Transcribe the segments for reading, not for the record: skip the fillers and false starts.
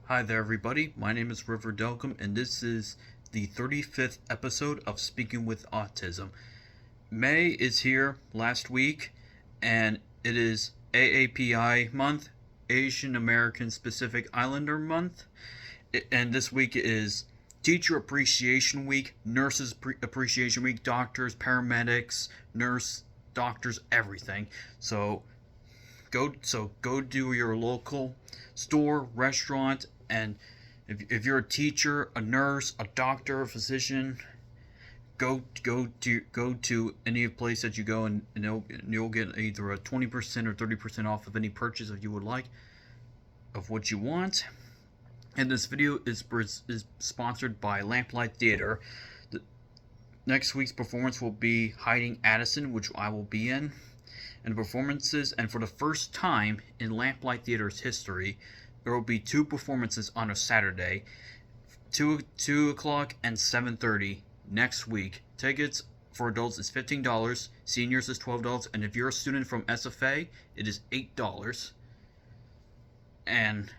Hi there, everybody. My name is River Delcom, and this is the 35th episode of Speaking with Autism. May is here last week, and it is AAPI month, Asian American Pacific Islander month, and this week is Teacher Appreciation Week, Nurses Appreciation Week, doctors, paramedics, doctors, everything. So go to your local store, restaurant, and if you're a teacher, a nurse, a doctor, a physician, go to any place that you go, and you'll get either a 20% or 30% off of any purchase if you would like of what you want. And this video is sponsored by Lamplight Theater. Next week's performance will be Hiding Addison, which I will be in. And performances, and for the first time in Lamplight Theater's history, there will be two performances on a Saturday, 2 o'clock and 7:30 next week. Tickets for adults is $15, seniors is $12, and if you're a student from SFA, it is $8. And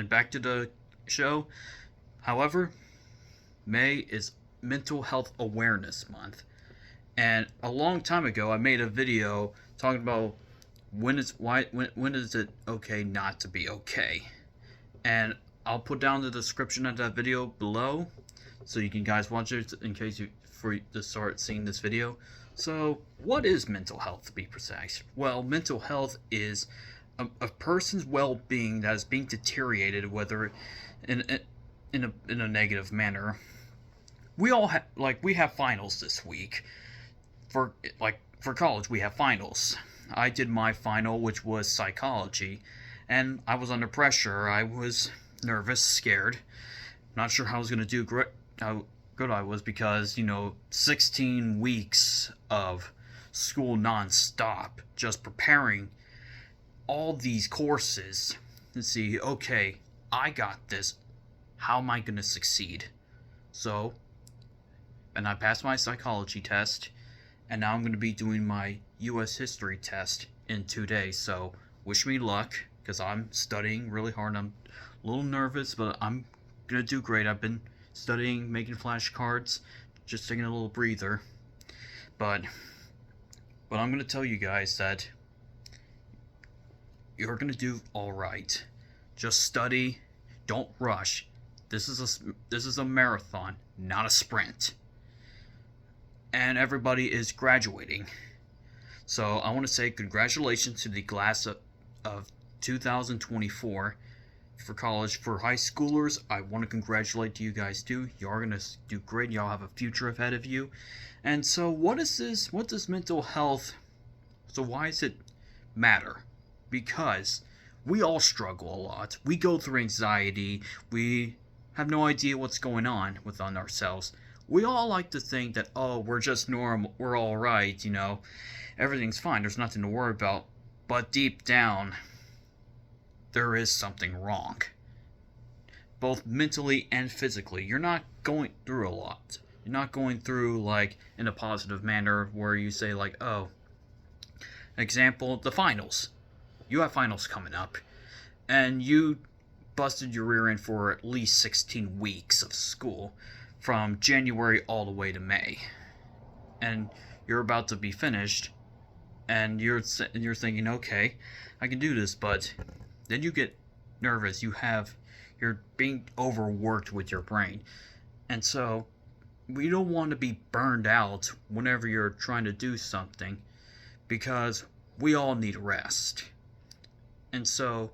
back to the show. When May is Mental Health Awareness Month. And a long time ago, I made a video talking about when is it okay not to be okay. And I'll put down the description of that video below, so you can guys watch it in case to start seeing this video. So, what is mental health, to be precise? Well, mental health is a person's well-being that is being deteriorated, whether in a negative manner. We all have finals this week. For college, we have finals. I did my final, which was psychology, and I was under pressure. I was nervous, scared, not sure how I was going to do how good I was, because 16 weeks of school non-stop, just preparing all these courses and see, okay, I got this. How am I going to succeed? And I passed my psychology test. And now I'm going to be doing my U.S. history test in 2 days. So wish me luck, because I'm studying really hard. I'm a little nervous, but I'm going to do great. I've been studying, making flashcards, just taking a little breather. But I'm going to tell you guys that you're going to do all right. Just study. Don't rush. This is a marathon, not a sprint. And everybody is graduating. So I want to say congratulations to the class of 2024 for college. For high schoolers, I want to congratulate you guys too. You are going to do great. Y'all have a future ahead of you. And so what is this? What does mental health, so why does it matter? Because we all struggle a lot. We go through anxiety. We have no idea what's going on within ourselves. We all like to think that, oh, we're just normal, we're all right, everything's fine, there's nothing to worry about. But deep down, there is something wrong. Both mentally and physically. You're not going through a lot. You're not going through, in a positive manner where you say, oh, example, the finals. You have finals coming up, and you busted your rear end for at least 16 weeks of school, from January all the way to May, and you're about to be finished, and you're thinking, okay, I can do this, but then you get nervous. You're being overworked with your brain, and so we don't want to be burned out whenever you're trying to do something, because we all need rest. And so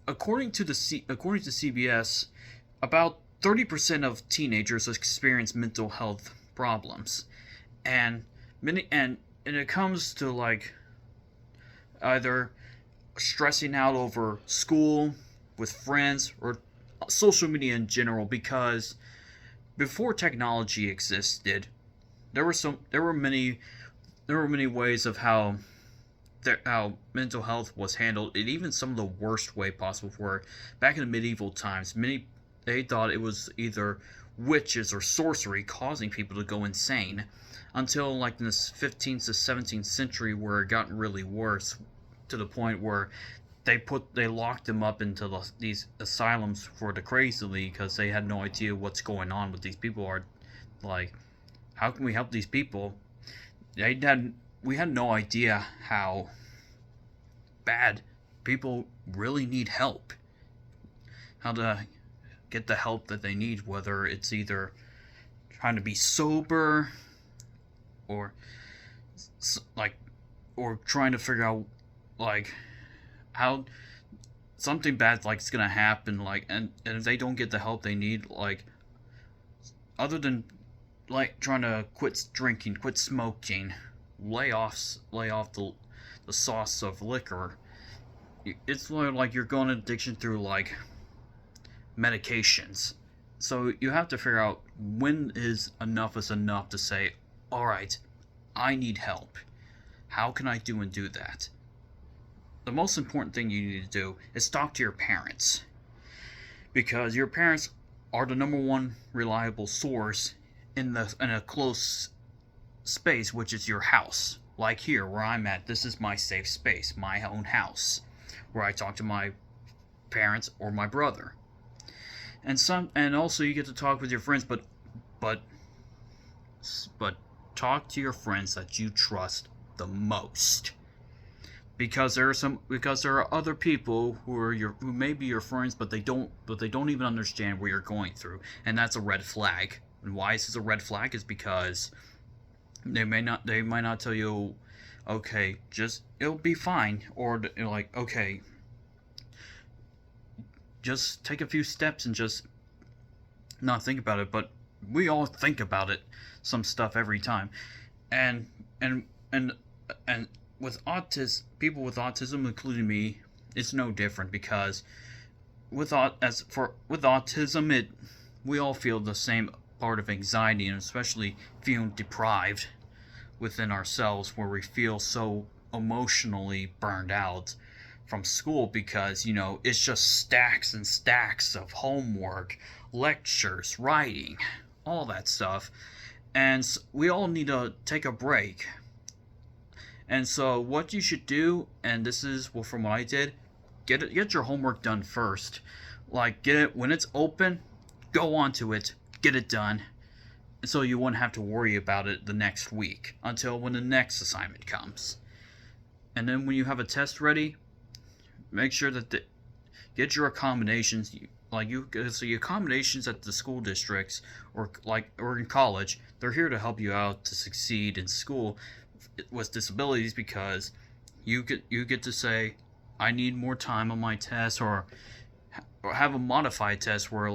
according to CBS, about 30% of teenagers experience mental health problems, and it comes to either stressing out over school, with friends, or social media in general. Because before technology existed, there were many ways of how mental health was handled, and even some of the worst way possible. For back in the medieval times, they thought it was either witches or sorcery causing people to go insane, until in the 15th to 17th century, where it got really worse, to the point where they locked them up into these asylums for the crazily because they had no idea what's going on with these people. Are like, how can we help these people? We had no idea how bad people really need help. How to get the help that they need, whether it's either trying to be sober or like, or trying to figure out like how something bad like is gonna happen, like, and if they don't get the help they need, like, other than like trying to quit drinking, quit smoking, lay off the sauce of liquor. It's like you're going addiction through like medications. So you have to figure out when is enough to say, all right, I need help. How can I do that? The most important thing you need to do is talk to your parents, because your parents are the number one reliable source in a close space, which is your house. Like here where I'm at, this is my safe space, my own house, where I talk to my parents or my brother. And also you get to talk with your friends, but talk to your friends that you trust the most. Because there are other people who may be your friends, but they don't even understand what you're going through, and that's a red flag. And why is this a red flag? Is because they might not tell you, okay, just it'll be fine, or like, okay, just take a few steps and just not think about it. But we all think about it, some stuff every time, and with people with autism, including me, it's no different, because with autism, we all feel the same part of anxiety, and especially feeling deprived within ourselves, where we feel so emotionally burned out from school, because it's just stacks and stacks of homework, lectures, writing, all that stuff, and we all need to take a break. And so what you should do, and this is from what I did, get your homework done first. Like, get it when it's open, go on to it, get it done, so you won't have to worry about it the next week until when the next assignment comes. And then when you have a test ready, make sure that get your accommodations. So your accommodations at the school districts or in college, they're here to help you out to succeed in school with disabilities, because you get to say, I need more time on my test, or have a modified test where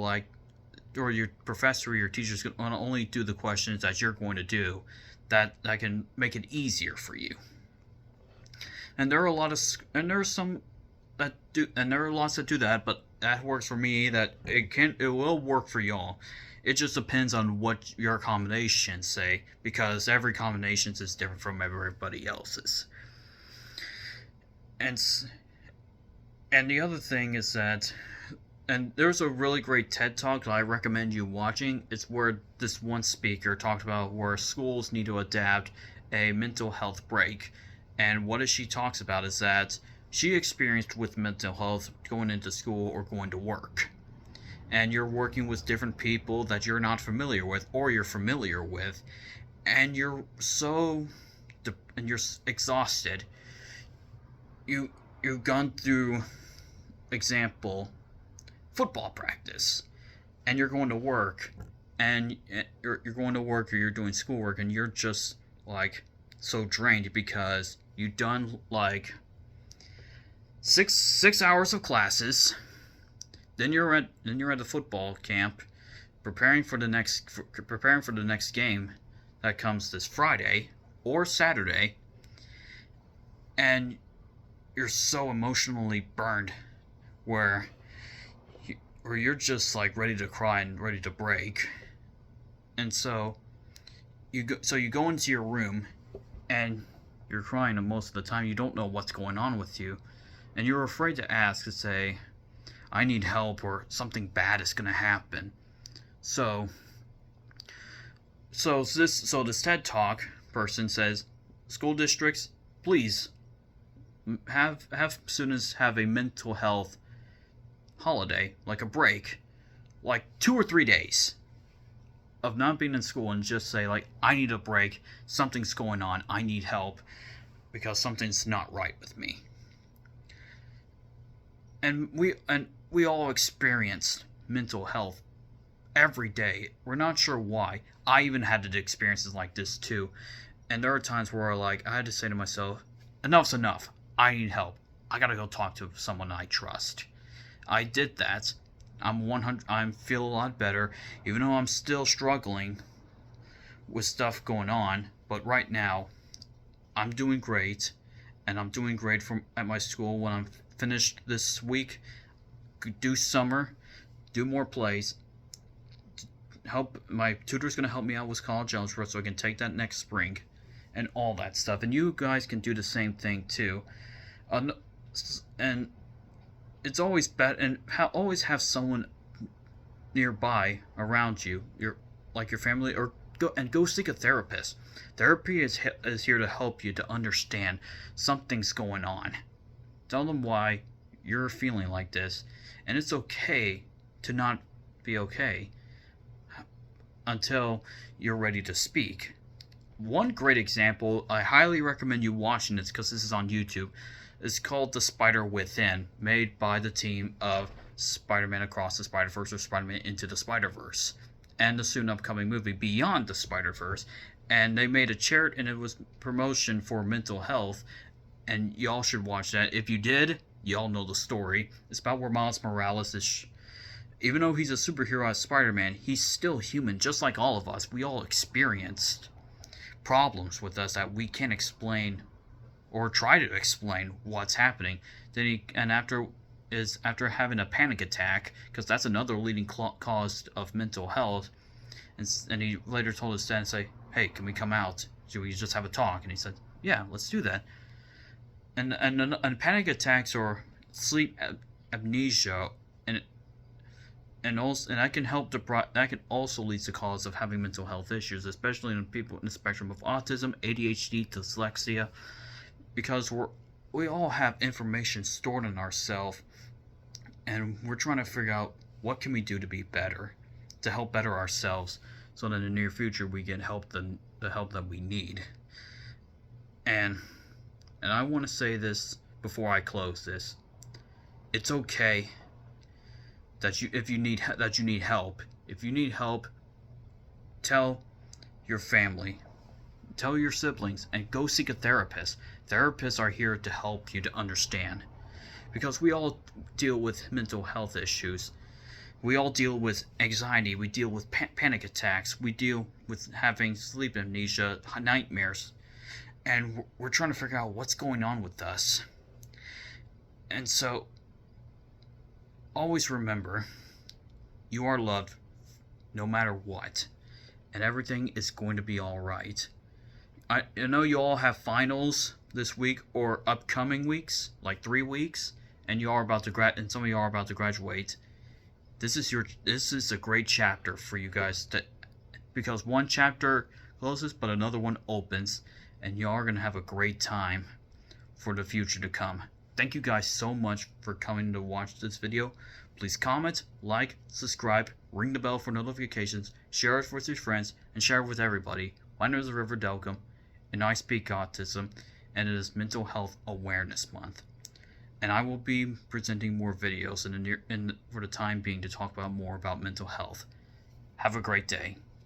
or your professor or your teacher's going to only do the questions that you're going to do, that can make it easier for you. And there are there are lots that do that, but that works for me. That it will work for y'all. It just depends on what your accommodations say, because every combination is different from everybody else's. And the other thing is that, and there's a really great TED Talk that I recommend you watching. It's where this one speaker talked about where schools need to adapt a mental health break. And what she talks about is that she experienced with mental health going into school or going to work. And you're working with different people that you're not familiar with, or you're familiar with, and you're exhausted. You've gone through, example, football practice, and you're going to work, and you're going to work, or you're doing schoolwork, and you're just like so drained because you've done like six hours of classes. Then you're at the football camp, preparing for the next game that comes this Friday or Saturday, and you're so emotionally burned where you're just like ready to cry and ready to break. And so you go into your room and you're crying, and most of the time you don't know what's going on with you, and you're afraid to ask, to say, I need help, or something bad is going to happen. So this TED Talk person says, school districts, please have students have a mental health holiday, like a break, like 2 or 3 days of not being in school, and just say, like, I need a break, something's going on, I need help because something's not right with me. And we all experience mental health every day. We're not sure why. I even had experiences like this too. And there are times where I had to say to myself, enough's enough. I need help. I gotta go talk to someone I trust. I did that. I feel a lot better, even though I'm still struggling with stuff going on. But right now, I'm doing great, and I'm doing great at my school. When I'm finished this week, do summer, do more plays. My tutor's gonna help me out with college algebra, so I can take that next spring, and all that stuff. And you guys can do the same thing too. And it's always better, and always have someone nearby around you, your family, or go seek a therapist. Therapy is here to help you to understand something's going on. Tell them why you're feeling like this, and it's okay to not be okay until you're ready to speak. One great example, I highly recommend you watching this because this is on YouTube. It's called The Spider Within, made by the team of Spider-Man Across the Spider-Verse, or Spider-Man Into the Spider-Verse, and the soon upcoming movie Beyond the Spider-Verse. And they made a charity, and it was promotion for mental health, and y'all should watch that. If you did, y'all know the story. It's about where Miles Morales is, even though he's a superhero as Spider-Man, he's still human, just like all of us. We all experienced problems with us that we can't explain or try to explain what's happening. After having a panic attack, because that's another leading cause of mental health, and he later told his dad and say, hey, can we come out? Should we just have a talk? And he said, yeah, let's do that. And panic attacks or sleep amnesia, and that can also lead to cause of having mental health issues, especially in people in the spectrum of autism, ADHD, dyslexia, because we all have information stored in ourselves, and we're trying to figure out what can we do to be better, to help better ourselves, so that in the near future we get the help that we need. And I want to say this before I close this: it's okay that you need help. If you need help, tell your family, tell your siblings, and go seek a therapist. Therapists are here to help you to understand, because we all deal with mental health issues. We all deal with anxiety. We deal with panic attacks. We deal with having sleep amnesia, nightmares, and we're trying to figure out what's going on with us. And so, always remember, you are loved no matter what, and everything is going to be all right. I know you all have finals this week or upcoming weeks, like 3 weeks, and you are about to and some of you are about to graduate. This is a great chapter for you guys, because one chapter closes but another one opens, and you are going to have a great time for the future to come. Thank you guys so much for coming to watch this video. Please comment, like, subscribe, ring the bell for notifications, share it with your friends, and share it with everybody. My name is River Delcom, and I speak autism, and it is Mental Health Awareness Month. And I will be presenting more videos for the time being to talk about more about mental health. Have a great day.